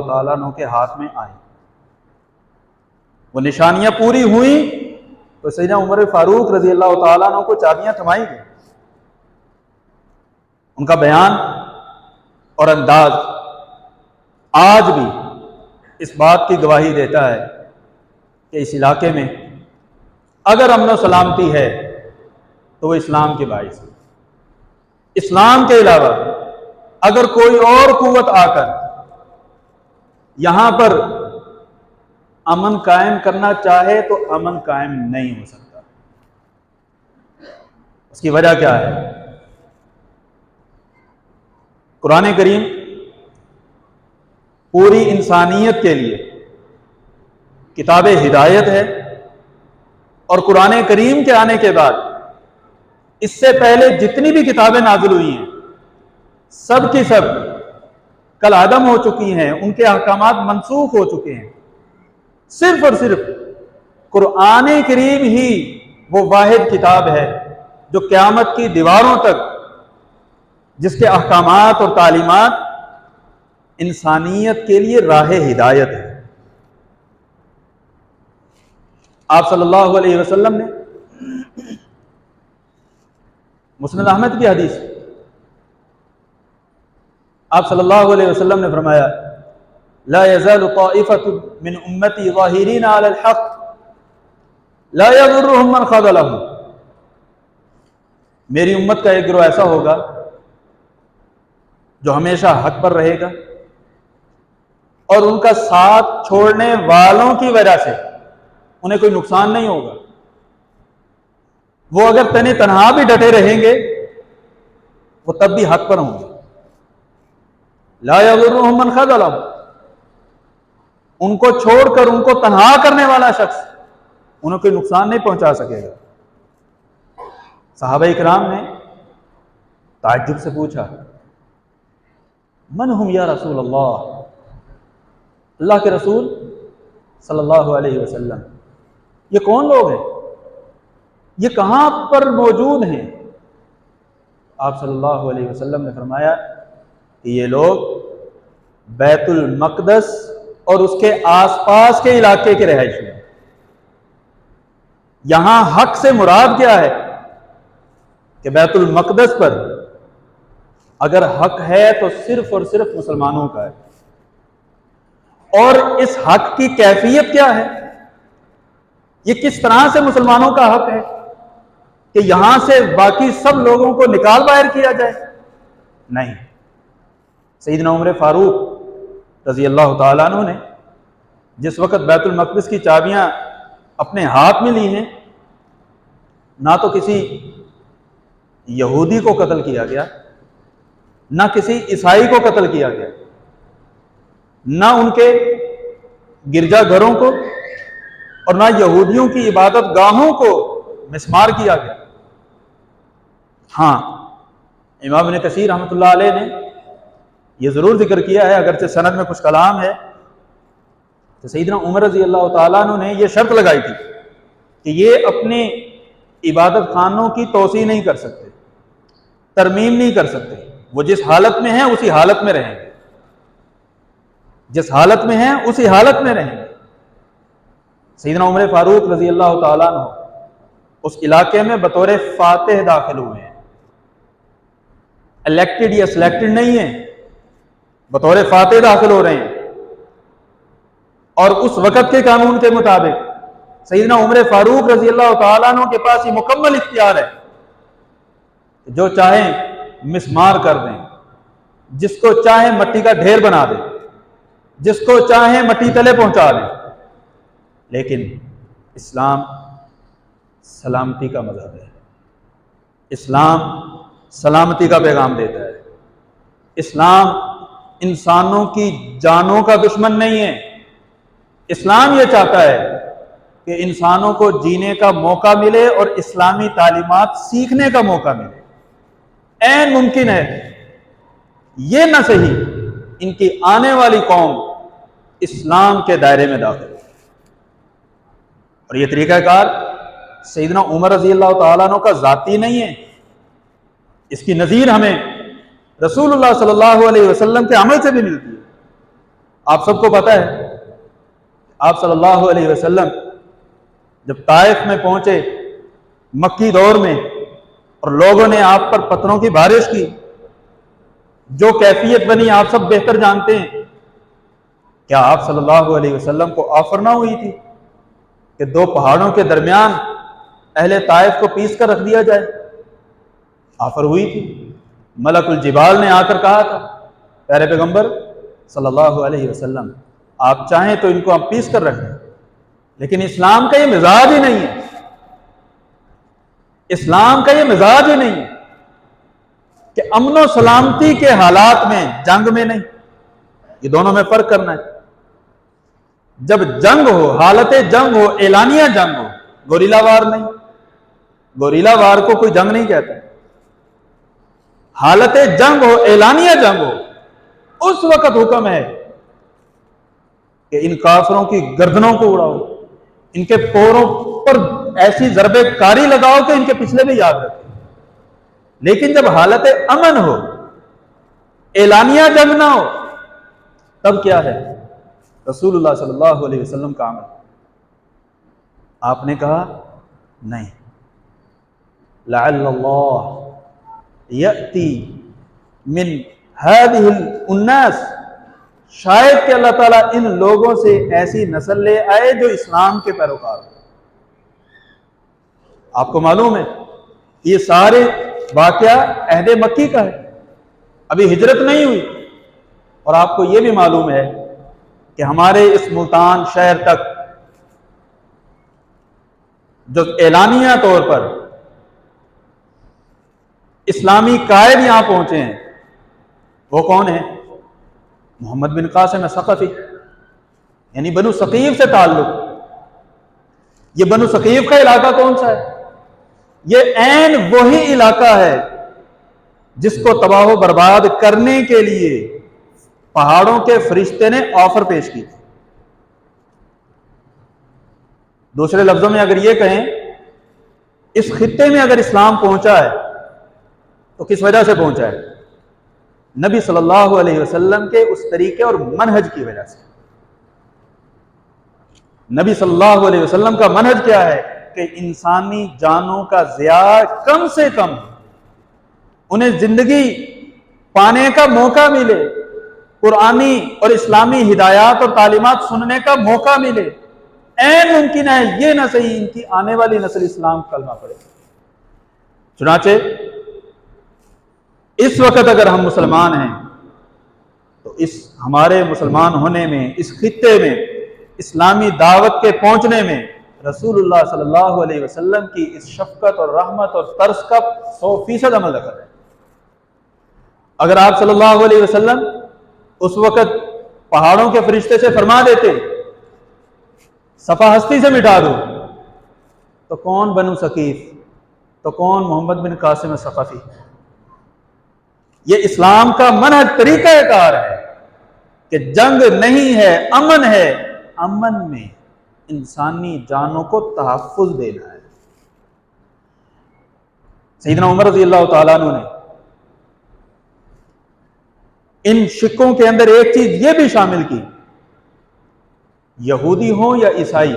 تعالیٰ عنہ کے ہاتھ میں آئیں، وہ نشانیاں پوری ہوئیں تو سیدنا عمر فاروق رضی اللہ تعالیٰ عنہ کو چابیاں تھمائی گئی۔ ان کا بیان اور انداز آج بھی اس بات کی گواہی دیتا ہے کہ اس علاقے میں اگر امن و سلامتی ہے تو وہ اسلام کے باعث ہے۔ اسلام کے علاوہ اگر کوئی اور قوت آ کر یہاں پر امن قائم کرنا چاہے تو امن قائم نہیں ہو سکتا۔ اس کی وجہ کیا ہے؟ قرآن کریم پوری انسانیت کے لیے کتاب ہدایت ہے، اور قرآن کریم کے آنے کے بعد اس سے پہلے جتنی بھی کتابیں نازل ہوئی ہیں سب کی سب کل عدم ہو چکی ہیں، ان کے احکامات منسوخ ہو چکے ہیں۔ صرف اور صرف قرآن کریم ہی وہ واحد کتاب ہے جو قیامت کی دیواروں تک، جس کے احکامات اور تعلیمات انسانیت کے لیے راہ ہدایت ہے۔ آپ صلی اللہ علیہ وسلم نے مسند احمد کی حدیث، آپ صلی اللہ علیہ وسلم نے فرمایا لا يزال طائفة من امتی ظاہرین علی الحق لا يضرهم من خذلهم، میری امت کا ایک گروہ ایسا ہوگا جو ہمیشہ حق پر رہے گا، اور ان کا ساتھ چھوڑنے والوں کی وجہ سے انہیں کوئی نقصان نہیں ہوگا۔ وہ اگر تنہا بھی ڈٹے رہیں گے وہ تب بھی حق پر ہوں گے۔ لا يضرهم من خذلهم، ان کو چھوڑ کر ان کو تنہا کرنے والا شخص انہیں کوئی نقصان نہیں پہنچا سکے گا۔ صحابہ اکرام نے تعجب سے پوچھا من ہم یا رسول اللہ، اللہ کے رسول صلی اللہ علیہ وسلم یہ کون لوگ ہیں، یہ کہاں پر موجود ہیں؟ آپ صلی اللہ علیہ وسلم نے فرمایا کہ یہ لوگ بیت المقدس اور اس کے آس پاس کے علاقے کے رہائشی ہیں۔ یہاں حق سے مراد کیا ہے کہ بیت المقدس پر اگر حق ہے تو صرف اور صرف مسلمانوں کا ہے، اور اس حق کی کیفیت کیا ہے، یہ کس طرح سے مسلمانوں کا حق ہے کہ یہاں سے باقی سب لوگوں کو نکال باہر کیا جائے؟ نہیں، سیدنا عمر فاروق رضی اللہ تعالیٰ عنہ نے جس وقت بیت المقدس کی چابیاں اپنے ہاتھ میں لی ہیں، نہ تو کسی یہودی کو قتل کیا گیا، نہ کسی عیسائی کو قتل کیا گیا، نہ ان کے گرجا گھروں کو اور نہ یہودیوں کی عبادت گاہوں کو مسمار کیا گیا۔ ہاں، امام ابن کثیر رحمۃ اللہ علیہ نے یہ ضرور ذکر کیا ہے، اگرچہ سند میں کچھ کلام ہے، تو سیدنا عمر رضی اللہ تعالیٰ عنہ نے یہ شرط لگائی تھی کہ یہ اپنے عبادت خانوں کی توسیع نہیں کر سکتے، ترمیم نہیں کر سکتے، وہ جس حالت میں ہیں اسی حالت میں رہیں گے، جس حالت میں ہیں اسی حالت میں رہیں گے۔ سیدنا عمر فاروق رضی اللہ تعالیٰ عنہ اس علاقے میں بطور فاتح داخل ہوئے ہیں، الیکٹڈ یا سلیکٹڈ نہیں ہیں، بطور فاتح داخل ہو رہے ہیں، اور اس وقت کے قانون کے مطابق سیدنا عمر فاروق رضی اللہ تعالیٰ عنہ کے پاس یہ مکمل اختیار ہے، جو چاہیں مسمار کر دیں، جس کو چاہیں مٹی کا ڈھیر بنا دیں، جس کو چاہیں مٹی تلے پہنچا دیں، لیکن اسلام سلامتی کا مذہب ہے، اسلام سلامتی کا پیغام دیتا ہے، اسلام انسانوں کی جانوں کا دشمن نہیں ہے۔ اسلام یہ چاہتا ہے کہ انسانوں کو جینے کا موقع ملے اور اسلامی تعلیمات سیکھنے کا موقع ملے۔ عین ممکن ہے یہ نہ صحیح ان کی آنے والی قوم اسلام کے دائرے میں داخل ہو، اور یہ طریقہ کار سیدنا عمر رضی اللہ تعالیٰ عنہ کا ذاتی نہیں ہے، اس کی نظیر ہمیں رسول اللہ صلی اللہ علیہ وسلم کے عمل سے بھی ملتی ہے۔ آپ سب کو پتہ ہے آپ صلی اللہ علیہ وسلم جب طائف میں پہنچے مکی دور میں اور لوگوں نے آپ پر پتھروں کی بارش کی، جو کیفیت بنی آپ سب بہتر جانتے ہیں۔ کیا آپ صلی اللہ علیہ وسلم کو آفر نہ ہوئی تھی کہ دو پہاڑوں کے درمیان اہل طائف کو پیس کر رکھ دیا جائے؟ آفر ہوئی تھی۔ ملک الجبال نے آ کر کہا تھا پیارے پیغمبر صلی اللہ علیہ وسلم آپ چاہیں تو ان کو ہم پیس کر رکھ دیں، لیکن اسلام کا یہ مزاج ہی نہیں ہے، اسلام کا یہ مزاج ہی نہیں ہے کہ امن و سلامتی کے حالات میں، جنگ میں نہیں، یہ دونوں میں فرق کرنا ہے۔ جب جنگ ہو، حالت جنگ ہو، اعلانیہ جنگ ہو، گوریلا وار نہیں، گوریلا وار کو کوئی جنگ نہیں کہتا۔ حالت جنگ ہو، اعلانیہ جنگ ہو، اس وقت حکم ہے کہ ان کافروں کی گردنوں کو اڑاؤ، ان کے پوروں پر ایسی ضربے کاری لگاؤ کہ ان کے پچھلے بھی یاد رکھیں۔ لیکن جب حالت امن ہو، اعلانیہ جنگ نہ ہو، تب کیا ہے؟ رسول اللہ صلی اللہ علیہ وسلم کا عمل، آپ نے کہا نہیں، لعل اللہ یأتی من هذه الناس، شاید کہ اللہ تعالیٰ ان لوگوں سے ایسی نسل لے آئے جو اسلام کے پیروکار ہو۔ آپ کو معلوم ہے یہ سارے واقعہ عہد مکی کا ہے، ابھی ہجرت نہیں ہوئی، اور آپ کو یہ بھی معلوم ہے کہ ہمارے اس ملتان شہر تک جو اعلانیہ طور پر اسلامی قائد یہاں پہنچے ہیں وہ کون ہیں؟ محمد بن قاسم ثقفی، یعنی بنو ثقیف سے تعلق۔ یہ بنو ثقیف کا علاقہ کون سا ہے؟ یہ عین وہی علاقہ ہے جس کو تباہ و برباد کرنے کے لیے پہاڑوں کے فرشتے نے آفر پیش کی۔ دوسرے لفظوں میں اگر یہ کہیں اس خطے میں اگر اسلام پہنچا ہے تو کس وجہ سے پہنچا ہے؟ نبی صلی اللہ علیہ وسلم کے اس طریقے اور منہج کی وجہ سے۔ نبی صلی اللہ علیہ وسلم کا منہج کیا ہے کہ انسانی جانوں کا ضیاع کم سے کم، انہیں زندگی پانے کا موقع ملے، قرآنی اور اسلامی ہدایات اور تعلیمات سننے کا موقع ملے۔ عین ممکن ہے یہ نہ صحیح ان کی آنے والی نسل اسلام کلمہ پڑے۔ چنانچہ اس وقت اگر ہم مسلمان ہیں تو اس ہمارے مسلمان ہونے میں، اس خطے میں اسلامی دعوت کے پہنچنے میں رسول اللہ صلی اللہ علیہ وسلم کی اس شفقت اور رحمت اور ترس کا 100% عمل رکھا ہے۔ اگر آپ صلی اللہ علیہ وسلم اس وقت پہاڑوں کے فرشتے سے فرما دیتے صفحہ ہستی سے مٹا دو، تو کون بنو ثقیف، تو کون محمد بن قاسم ثقفی؟ یہ اسلام کا منہج، طریقہ کار ہے کہ جنگ نہیں ہے، امن ہے، امن میں انسانی جانوں کو تحفظ دینا ہے۔ سیدنا عمر رضی اللہ تعالیٰ عنہ نے ان شکوں کے اندر ایک چیز یہ بھی شامل کی، یہودی ہوں یا عیسائی،